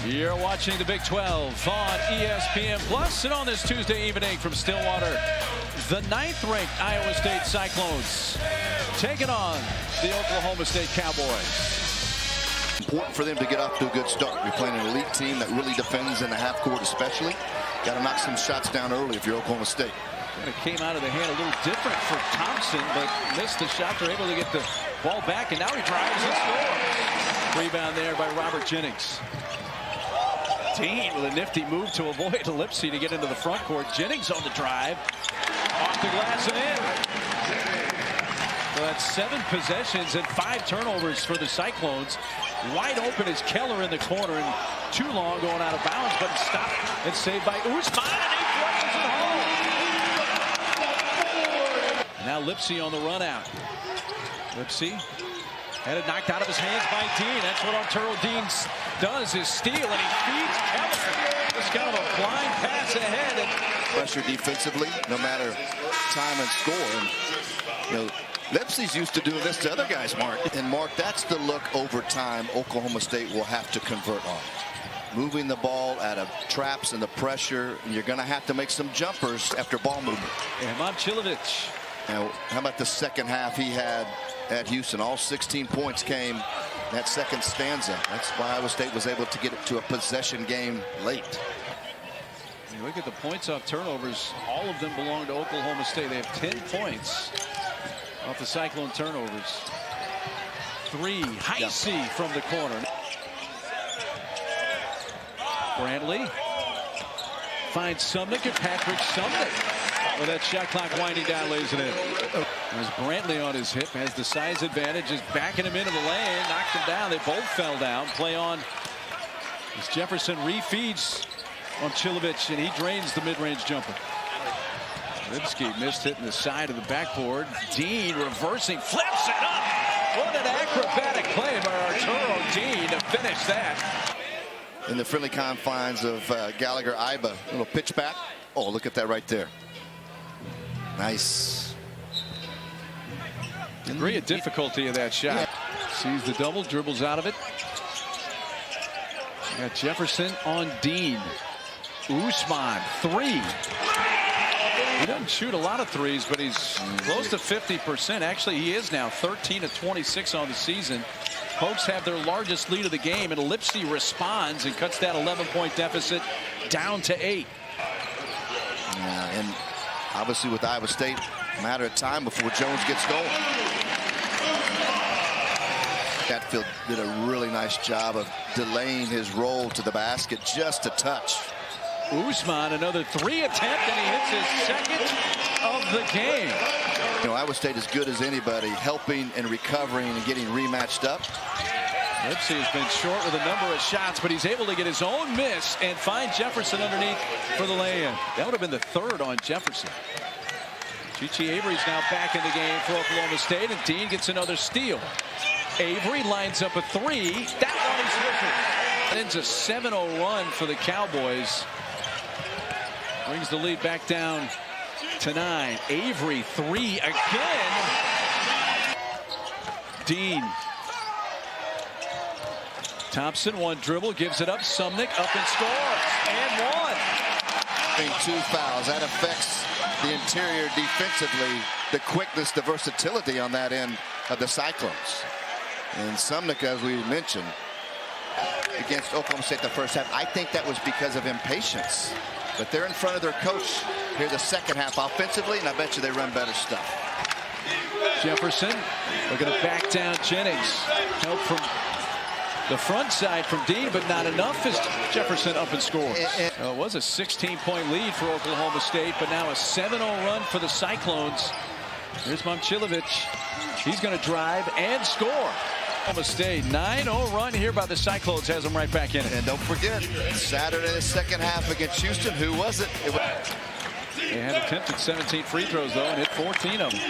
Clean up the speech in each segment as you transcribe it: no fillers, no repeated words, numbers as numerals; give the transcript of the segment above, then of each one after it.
You're watching the Big 12 on ESPN Plus, and on this Tuesday evening from Stillwater, the 9th-ranked Iowa State Cyclones taking on the Oklahoma State Cowboys. Important for them to get off to a good start. You're playing an elite team that really defends in the half court especially. Got to knock some shots down early if you're Oklahoma State. It came out of the hand a little different for Thompson, but missed the shot. They're able to get the ball back, and now he drives and scores. Rebound there by Robert Jennings. Dean with a nifty move to avoid Lipsy to get into the front court. Jennings on the drive. Off the glass and in. So that's 7 possessions and 5 turnovers for the Cyclones. Wide open is Keller in the corner, and too long going out of bounds, but it's stopped and saved by Usman, and he flushes it home. And now Lipsy on the run out. Lipsy had it knocked out of his hands by Dean. That's what Arturo Dean does, is steal, and he feeds Keller. It's kind of a blind pass ahead. And pressure defensively, no matter time and score. And, you know, Lipsy's used to doing this to other guys, Mark. And, Mark, that's the look over time Oklahoma State will have to convert on. Moving the ball out of traps and the pressure, and you're going to have to make some jumpers after ball movement. And Momcilovic. Now, how about the second half he had at Houston? All 16 points came that second stanza. That's why Iowa State was able to get it to a possession game late. You look at the points off turnovers. All of them belong to Oklahoma State. They have 10 points off the Cyclone turnovers. 3. Heisey from the corner. Brantley finds Sumnick, and Patrick Sumnick, with that shot clock winding down, lays it in. There's Brantley on his hip, has the size advantage, is backing him into the lane, knocked him down. They both fell down. Play on as Jefferson refeeds on Chilovich, and he drains the mid-range jumper. Lipsky missed hitting the side of the backboard. Dean reversing, flips it up. What an acrobatic play by Arturo Dean to finish that. In the friendly confines of Gallagher-Iba, little pitch back. Oh, look at that right there. Nice. Degree of difficulty of that shot. Sees the double, dribbles out of it. Got Jefferson on Dean. Usman, 3. He doesn't shoot a lot of threes, but he's close to 50%. Actually, he is now 13 of 26 on the season. Pokes have their largest lead of the game, and Lipsy responds and cuts that 11-point deficit down to 8. Yeah, and obviously with Iowa State, a matter of time before Jones gets going. Hatfield did a really nice job of delaying his roll to the basket just a touch. Usman, another 3 attempt, and he hits his second of the game. You know, Iowa State is good as anybody, helping and recovering and getting rematched up. Lipsy has been short with a number of shots, but he's able to get his own miss and find Jefferson underneath for the lay-in. That would have been the 3rd on Jefferson. Chichi Avery's now back in the game for Oklahoma State, and Dean gets another steal. Avery lines up a 3. That one is good. Ends a 7-0 run for the Cowboys. Brings the lead back down to 9. Avery, 3 again. Dean. Thompson, 1 dribble, gives it up. Sumnick up and scores. And 1. 2 fouls. That affects the interior defensively. The quickness, the versatility on that end of the Cyclones. And Sumnick, as we mentioned, against Oklahoma State the first half, I think that was because of impatience. But they're in front of their coach here the second half offensively, and I bet you they run better stuff. Jefferson looking to back down Jennings. Help from the front side from Dean, but not enough as Jefferson up and scores. It was a 16-point lead for Oklahoma State, but now a 7-0 run for the Cyclones. Here's Momcilovic. He's going to drive and score. Oklahoma State 9-0 run here by the Cyclones has them right back in it. And don't forget, Saturday the second half against Houston. Who was it? They had attempted 17 free throws, though, and hit 14 of them.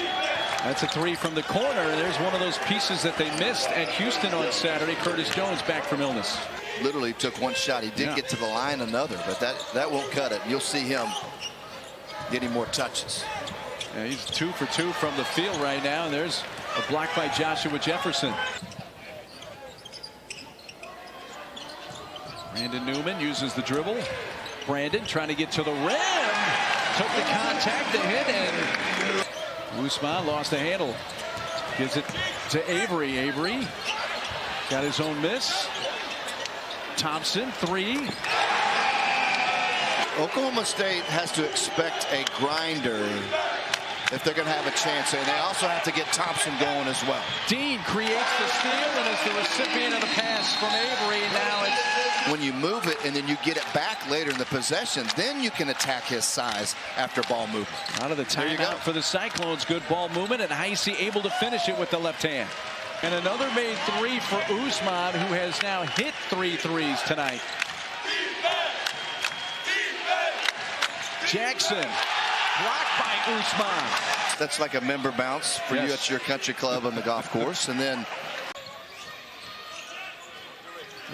That's a 3 from the corner. There's one of those pieces that they missed at Houston on Saturday. Curtis Jones back from illness. Literally took 1 shot. He did get to the line another, but that won't cut it. You'll see him getting more touches. Yeah, he's 2 for 2 from the field right now, and there's a block by Joshua Jefferson. Brandon Newman uses the dribble. Brandon trying to get to the rim. Took the contact, the hit, and Usman lost the handle. Gives it to Avery. Avery got his own miss. Thompson, three. Oklahoma State has to expect a grinder if they're going to have a chance, and they also have to get Thompson going as well. Dean creates the steal and is the recipient of the pass from Avery. Now it's when you move it and then you get it back later in the possession, then you can attack his size after ball movement. Out of the timeout for the Cyclones. Good ball movement, and Heisey able to finish it with the left hand. And another made three for Usman, who has now hit 3 threes tonight. Jackson blocked by Usman. That's like a member bounce for you at your country club on the golf course. And then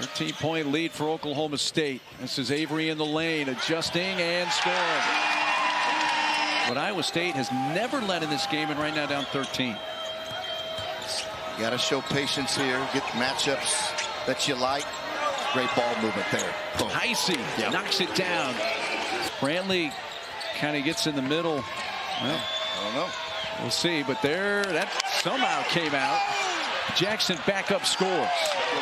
13-point lead for Oklahoma State. This is Avery in the lane, adjusting and scoring. But Iowa State has never led in this game, and right now down 13. You got to show patience here, get matchups that you like. Great ball movement there. Boom. Heisey knocks it down. Brantley kind of gets in the middle. Well, I don't know. We'll see, but there, that somehow came out. Jackson back up scores.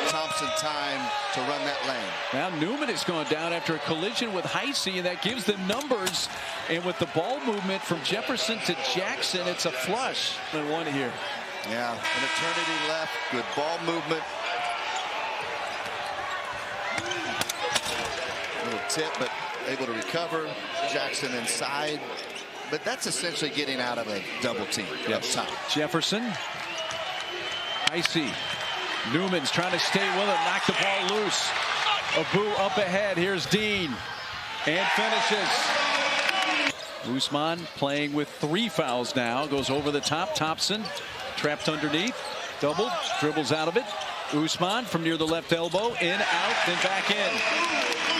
Thompson time to run that lane. Now Newman has gone down after a collision with Heisey, and that gives them numbers. And with the ball movement from Jefferson to Jackson, it's a flush. And one here. Yeah, an eternity left. Good ball movement. Little tip, but able to recover. Jackson inside. But that's essentially getting out of a double team up top. Jefferson. Heisey. Newman's trying to stay with it. Knock the ball loose. Abu up ahead. Here's Dean. And finishes. Usman playing with 3 fouls now. Goes over the top. Thompson trapped underneath. Doubled. Dribbles out of it. Usman from near the left elbow. In, out, then back in.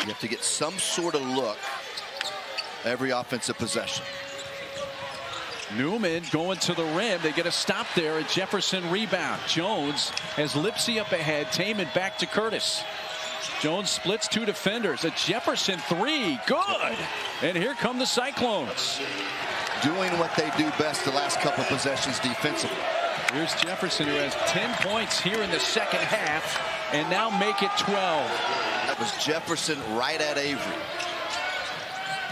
You have to get some sort of look every offensive possession. Newman going to the rim. They get a stop there. A Jefferson rebound. Jones has Lipsy up ahead. Taman back to Curtis. Jones splits 2 defenders. A Jefferson 3. Good. And here come the Cyclones. Doing what they do best the last couple possessions defensively. Here's Jefferson, who has 10 points here in the second half, and now make it 12. That was Jefferson right at Avery.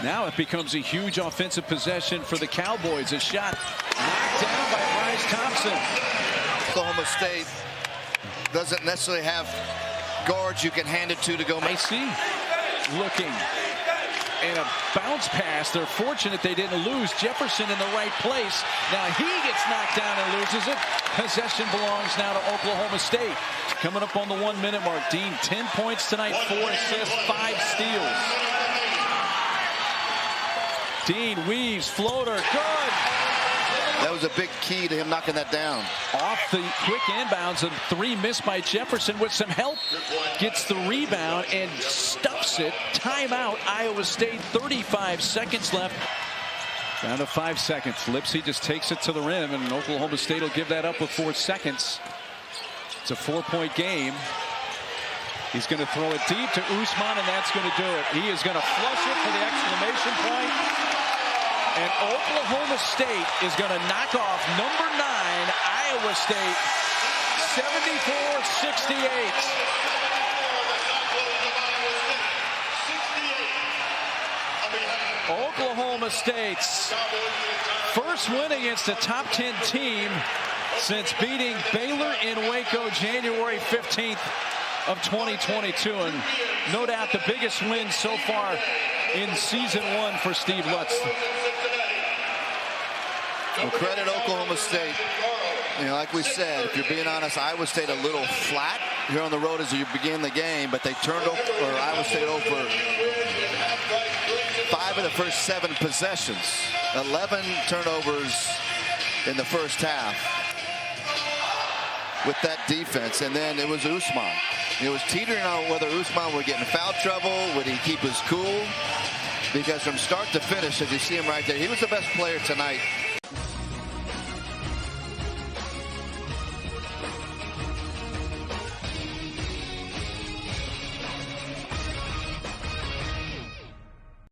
Now it becomes a huge offensive possession for the Cowboys. A shot knocked down by Bryce Thompson. Oklahoma State doesn't necessarily have guards you can hand it to go. Heisey looking. And a bounce pass. They're fortunate they didn't lose. Jefferson in the right place. Now he gets knocked down and loses it. Possession belongs now to Oklahoma State. Coming up on the 1-minute mark. Dean, 10 points tonight, 4 assists, 5 steals. Dean weaves, floater, good. That was a big key to him knocking that down. Off the quick inbounds, and 3 missed by Jefferson with some help. Gets the rebound and stuffs it. Timeout, Iowa State, 35 seconds left. Down to 5 seconds. Lipsy just takes it to the rim, and Oklahoma State will give that up with 4 seconds. It's a 4-point game. He's going to throw it deep to Usman, and that's going to do it. He is going to flush it for the exclamation point. And Oklahoma State is going to knock off number 9, Iowa State, 74-68. Oklahoma State's first win against a top 10 team since beating Baylor in Waco January 15th of 2022. And no doubt the biggest win so far in season 1 for Steve Lutz. Well, credit Oklahoma State. You know, like we said, if you're being honest, Iowa State a little flat here on the road as you begin the game, but they turned Iowa State over 5 of the first 7 possessions. 11 turnovers in the first half with that defense, and then it was Usman. It was teetering on whether Usman would get in foul trouble, would he keep his cool, because from start to finish, as you see him right there, he was the best player tonight